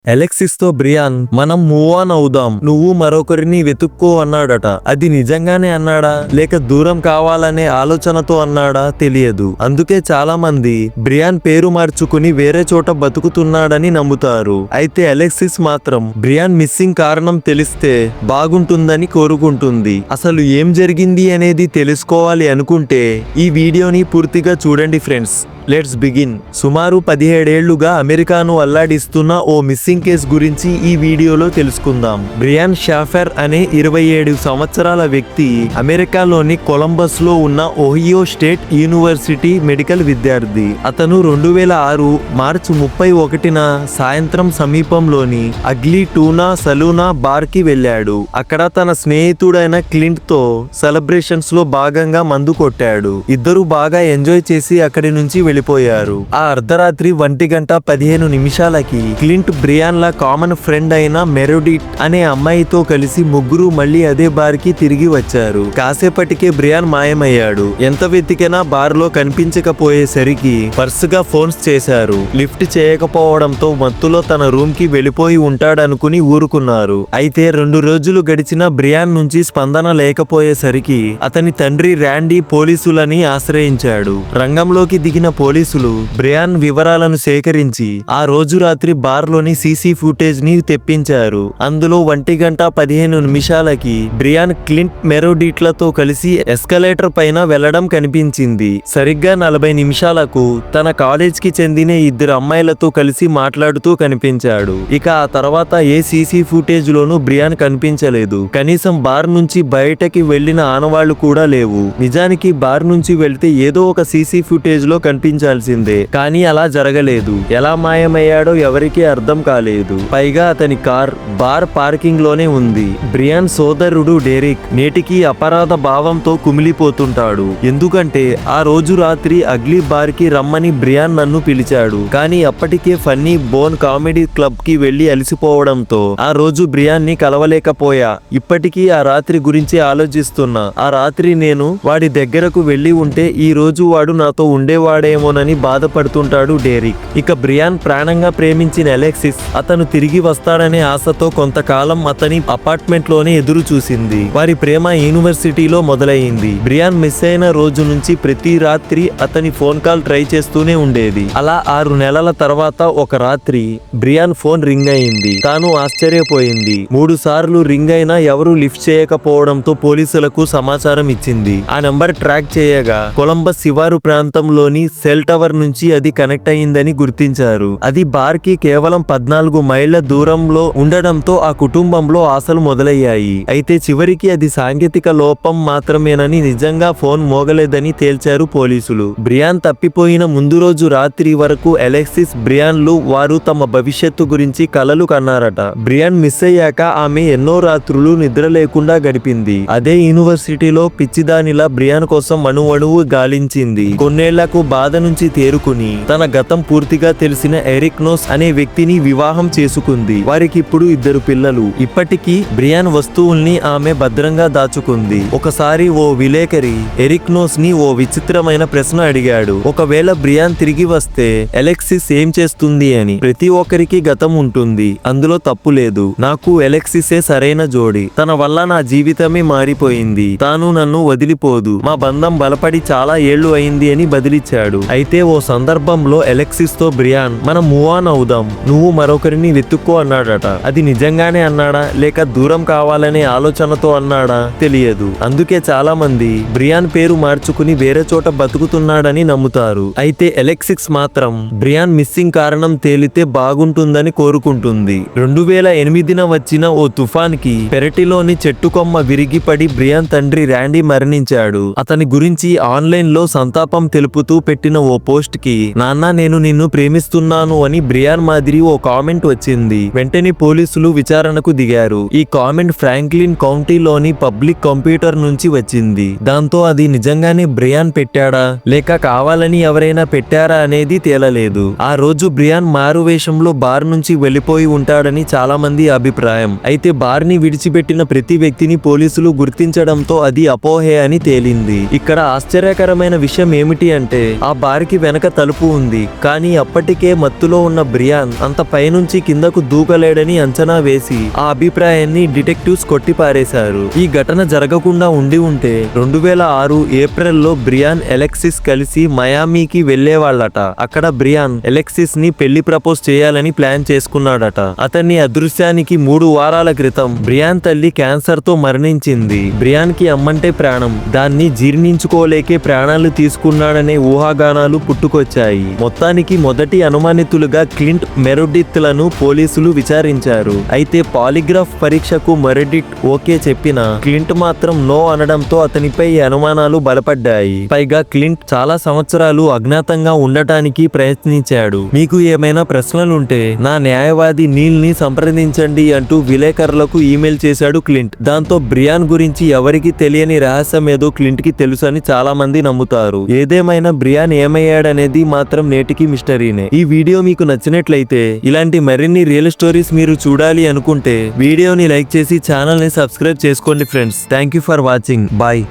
Alexis తో Brian మనం move on అవుదాం, నువ్వు మరొకరిని వెతుక్కో అన్నాడట. అది నిజంగానే అన్నాడా లేక దూరం కావాలనే ఆలోచనతో అన్నాడా తెలియదు. అందుకే చాలా మంది బ్రియాన్ పేరు మార్చుకుని వేరే చోట బతుకుతున్నాడని నమ్ముతారు. అయితే అలెక్సిస్ మాత్రం బ్రియాన్ మిస్సింగ్ కారణం తెలిస్తే బాగుంటుందని కోరుకుంటుంది. అసలు ఏం జరిగింది అనేది తెలుసుకోవాలి అనుకుంటే ఈ వీడియోని పూర్తిగా చూడండి ఫ్రెండ్స్. Let's begin. సుమారు 17 ఏళ్లుగా అమెరికాను అల్లాడిస్తున్న ఓ మిస్సింగ్ కేస్ గురించి ఈ వీడియోలో తెలుసుకుందాం. బ్రియాన్ షాఫర్ అనే 27 సంవత్సరాల వ్యక్తి అమెరికాలోని కొలంబస్ లో ఉన్న ఓహియో స్టేట్ యూనివర్సిటీ మెడికల్ విద్యార్థి. అతను 2006 మార్చి 31న సాయంత్రం సమీపంలోని అగ్లీ టూనా సలూనా బార్ కి వెళ్ళాడు. అక్కడ తన స్నేహితుడైన క్లింట్ తో సెలబ్రేషన్స్ లో భాగంగా మందు కొట్టాడు. ఇద్దరు బాగా ఎంజాయ్ చేసి అక్కడి నుంచి వెళ్ళిపోయారు. ఆ అర్ధరాత్రి 1:15 క్లింట్ బ్రియాన్ లా కామన్ ఫ్రెండ్ అయిన మెరోడిట్ అనే అమ్మాయితో కలిసి ముగ్గురు మళ్ళీ అదే బార్ కి తిరిగి వచ్చారు. కాసేపటికే బ్రియాన్ మాయమయ్యాడు. ఎంత వెతికినా బార్ లో కనిపించకపోయేసరికి వరుసగా ఫోన్స్ చేశారు. లిఫ్ట్ చేయకపోవడంతో మత్తులో తన రూమ్ కి వెళ్ళిపోయి ఉంటాడనుకుని ఊరుకున్నారు. అయితే 2 రోజులు గడిచినా బ్రియాన్ నుంచి స్పందన లేకపోయేసరికి అతని తండ్రి ర్యాండీ పోలీసులని ఆశ్రయించాడు. రంగంలోకి దిగిన పోలీసులు బ్రియాన్ వివరాలను సేకరించి ఆ రోజు రాత్రి బార్ లోని సీసీ ఫుటేజ్ ని తెప్పించారు. అందులో 1:15 బ్రియాన్ క్లింట్ మెరోడిట్లతో కలిసి ఎస్కలేటర్ పైన వెళ్లడం కనిపించింది. సరిగ్గా 40 నిమిషాలకు తన కాలేజ్ కి చెందిన 2 అమ్మాయిలతో కలిసి మాట్లాడుతూ కనిపించాడు. ఇక ఆ తర్వాత ఏ సీసీ ఫుటేజ్ లోనూ బ్రియాన్ కనిపించలేదు. కనీసం బార్ నుంచి బయటకి వెళ్లిన ఆనవాళ్లు కూడా లేవు. నిజానికి బార్ నుంచి వెళ్తే ఏదో ఒక సీసీ ఫుటేజ్ లో కనిపించాల్సిందే, కానీ అలా జరగలేదు. ఎలా మాయమయ్యాడో ఎవరికీ అర్థం కాలేదు. పైగా అతని కార్ బార్ పార్కింగ్ లోనే ఉంది. బ్రియాన్ సోదరుడు డెరిక్ నేటికి అపరాధ భావంతో కుమిలిపోతుంటాడు. ఎందుకంటే ఆ రోజు రాత్రి అగ్లీ బార్ కి రమ్మని బ్రియాన్ నన్ను పిలిచాడు, కానీ అప్పటికే ఫన్నీ బోన్ కామెడీ క్లబ్ కి వెళ్లి అలసిపోవడంతో ఆ రోజు బ్రియాన్ ని కలవలేకపోయా. ఇప్పటికీ ఆ రాత్రి గురించి ఆలోచిస్తున్నా. ఆ రాత్రి నేను వాడి దగ్గరకు వెళ్లి ఉంటే ఈ రోజు వాడు నాతో ఉండేవాడేమోనని బాధపడుతుంటాడు డెరిక్. ఇక బ్రియాన్ ప్రాణంగా ప్రేమించిన అలెక్సిస్ అతను తిరిగి వస్తాడనే ఆశతో కొంతకాలం అతని అపార్ట్మెంట్ లోనే ఎదురు చూసింది. వారి ప్రేమ యూనివర్సిటీలో మొదలైంది. బ్రియాన్ మిస్ అయిన రోజు నుంచి ప్రతి రాత్రి అతని ఫోన్ కాల్ ట్రై చేస్తూనే ఉండేది. అలా 6 నెలల తర్వాత ఒక రాత్రి బ్రియాన్ ఫోన్ రింగ్ అయింది. తాను ఆశ్చర్యపోయింది. 3 సార్లు రింగ్ అయినా ఎవరూ లిఫ్ట్ చేయకపోవడంతో పోలీసులకు సమాచారం ఇచ్చింది. ఆ నెంబర్ ట్రాక్ చేయగా కొలంబస్ శివారు ప్రాంతంలోని సెల్ టవర్ నుంచి అది కనెక్ట్ అయిందని గుర్తించారు. అది బార్ కి కేవలం 14 మైళ్ల దూరంలో ఉండడంతో ఆ కుటుంబంలో ఆశలు మొదలయ్యాయి. అయితే చివరికి అది సాంకేతిక లోపం మాత్రమేనని, నిజంగా ఫోన్ మోగలేదని తేల్చారు పోలీసులు. బ్రియాన్ తప్పిపోయిన ముందు రోజు రాత్రి వరకు అలెక్సిస్ బ్రియాన్లు వారు తమ భవిష్యత్తు గురించి కలలు కన్నారట. బ్రియాన్ మిస్ అయ్యాక ఆమె ఎన్నో రాత్రులు నిద్ర లేకుండా గడిపింది. అదే యూనివర్సిటీలో పిచ్చిదానిలా బ్రియాన్ కోసం అణువణువు గాలించింది. కొన్నేళ్లకు బాధ నుంచి తేరుకుని తన గతం పూర్తిగా తెలిసిన ఎరిక్ నోస్ అనే వ్యక్తిని వివాహం చేసుకుంది. వారికి ఇప్పుడు 2 పిల్లలు. ఇప్పటికీ బ్రియాన్ వస్తువుల్ని ఆమె భద్రంగా దాచుకుంది. ఒకసారి ఓ విలేకరి ఎరిక్ నోస్ ని ఓ విచిత్రమైన ప్రశ్న అడిగాడు. ఒకవేళ బ్రియాన్ తిరిగి వస్తే అలెక్సిస్ ఏం చేస్తుంది అని. ప్రతి ఒక్కరికి గతం ఉంటుంది, అందులో తప్పు లేదు. నాకు అలెక్సిసే సరైన జోడి. తన వల్ల నా జీవితమే మారిపోయింది. తాను నన్ను వదిలిపోదు. మా బంధం బలపడి చాలా ఏళ్లు అయింది అని బదిలిచ్చాడు. అయితే ఓ సందర్భంలో అలెక్సిస్ తో బ్రియాన్ మనం మూవ్ ఆన్ అవుదాం, నువ్వు మరొకరిని వెతుక్కో అన్నాడట. అది నిజంగానే అన్నాడా లేక దూరం కావాలనే ఆలోచనతో అన్నాడా తెలియదు. అందుకే చాలా మంది బ్రియాన్ పేరు మార్చుకుని వేరే చోట బతుకుతున్నాడని నమ్ముతారు. అయితే అలెక్సిస్ మాత్రం బ్రియాన్ మిస్సింగ్ కారణం తేలితే బాగుంటుందని కోరుకుంటుంది. 2008న వచ్చిన ఓ తుఫాన్ కి పెరటిలోని చెట్టు కొమ్మ విరిగిపడి బ్రియాన్ తండ్రి ర్యాండీ మరణించాడు. అతని గురించి ఆన్లైన్ లో సంతాపం తెలుపుతూ పెట్టిన ఓ పోస్ట్ కి నాన్న నేను నిన్ను ప్రేమిస్తున్నాను అని బ్రియాన్ మాదిరి ఓ కామెంట్ వచ్చింది. వెంటనే పోలీసులు విచారణకు దిగారు. ఈ కామెంట్ ఫ్రాంక్లిన్ కౌంటీలోని పబ్లిక్ కంప్యూటర్ నుంచి వచ్చింది. దాంతో అది నిజంగానే బ్రియాన్ పెట్టాడా లేక కావాలని ఎవరైనా పెట్టారా అనేది తేలలేదు. ఆ రోజు బ్రియాన్ మారువేషంలో బార్ నుంచి వెళ్లిపోయి ఉంటాడని చాలా మంది అభిప్రాయం. అయితే బార్ ని విడిచిపెట్టిన ప్రతి వ్యక్తిని పోలీసులు గుర్తించడంతో అది అపోహే అని తేలింది. ఇక్కడ ఆశ్చర్యకరమైన విషయం ఏమిటి అంటే ఆ కారుకి వెనక తలుపు ఉంది. కానీ అప్పటికే మత్తులో ఉన్న బ్రియాన్ అంత పైనుంచి కిందకు దూకలేడని అంచనా వేసి ఆ అభిప్రాయాన్ని డిటెక్టివ్స్ కొట్టిపారేశారు. ఈ ఘటన జరగకుండా ఉండి ఉంటే 2006 ఏప్రిల్లో బ్రియాన్ అలెక్సిస్ కలిసి మయామీకి వెళ్లేవాళ్లట. అక్కడ బ్రియాన్ అలెక్సిస్ ని పెళ్లి ప్రపోజ్ చేయాలని ప్లాన్ చేసుకున్నాడట. అతన్ని అదృశ్యానికి 3 వారాల క్రితం బ్రియాన్ తల్లి క్యాన్సర్ తో మరణించింది. బ్రియాన్ కి అమ్మంటే ప్రాణం. దాన్ని జీర్ణించుకోలేకే ప్రాణాలు తీసుకున్నాడనే ఊహాగానాలు పుట్టుకొచ్చాయి. మొత్తానికి మొదటి అనుమానితులుగా క్లింట్ మెరోడిత్ లను పోలీసులు విచారించారు. అయితే పాలిగ్రాఫ్ పరీక్షకు మెరోడిత్ ఓకే చెప్పినా క్లింట్ మాత్రం నో అనడంతో అతనిపై అనుమానాలు బలపడ్డాయి. పైగా క్లింట్ చాలా సంవత్సరాలు అజ్ఞాతంగా ఉండటానికి ప్రయత్నించాడు. మీకు ఏమైనా ప్రశ్నలుంటే నా న్యాయవాది నీల్ ని సంప్రదించండి అంటూ విలేకరులకు ఈమెయిల్ చేశాడు క్లింట్. దాంతో బ్రియాన్ గురించి ఎవరికి తెలియని రహస్యం ఏదో క్లింట్ కి తెలుసని చాలా మంది నమ్ముతారు. ఏదేమైనా బ్రియాన్ ఏమయ్యాడనేది మాత్రం నేటికి మిస్టరీనే. ఈ వీడియో మీకు నచ్చినట్లయితే ఇలాంటి మరిన్ని రియల్ స్టోరీస్ మీరు చూడాలి అనుకుంటే వీడియోని లైక్ చేసి ఛానల్ ని సబ్స్క్రైబ్ చేసుకోండి friends. Thank you for watching. Bye.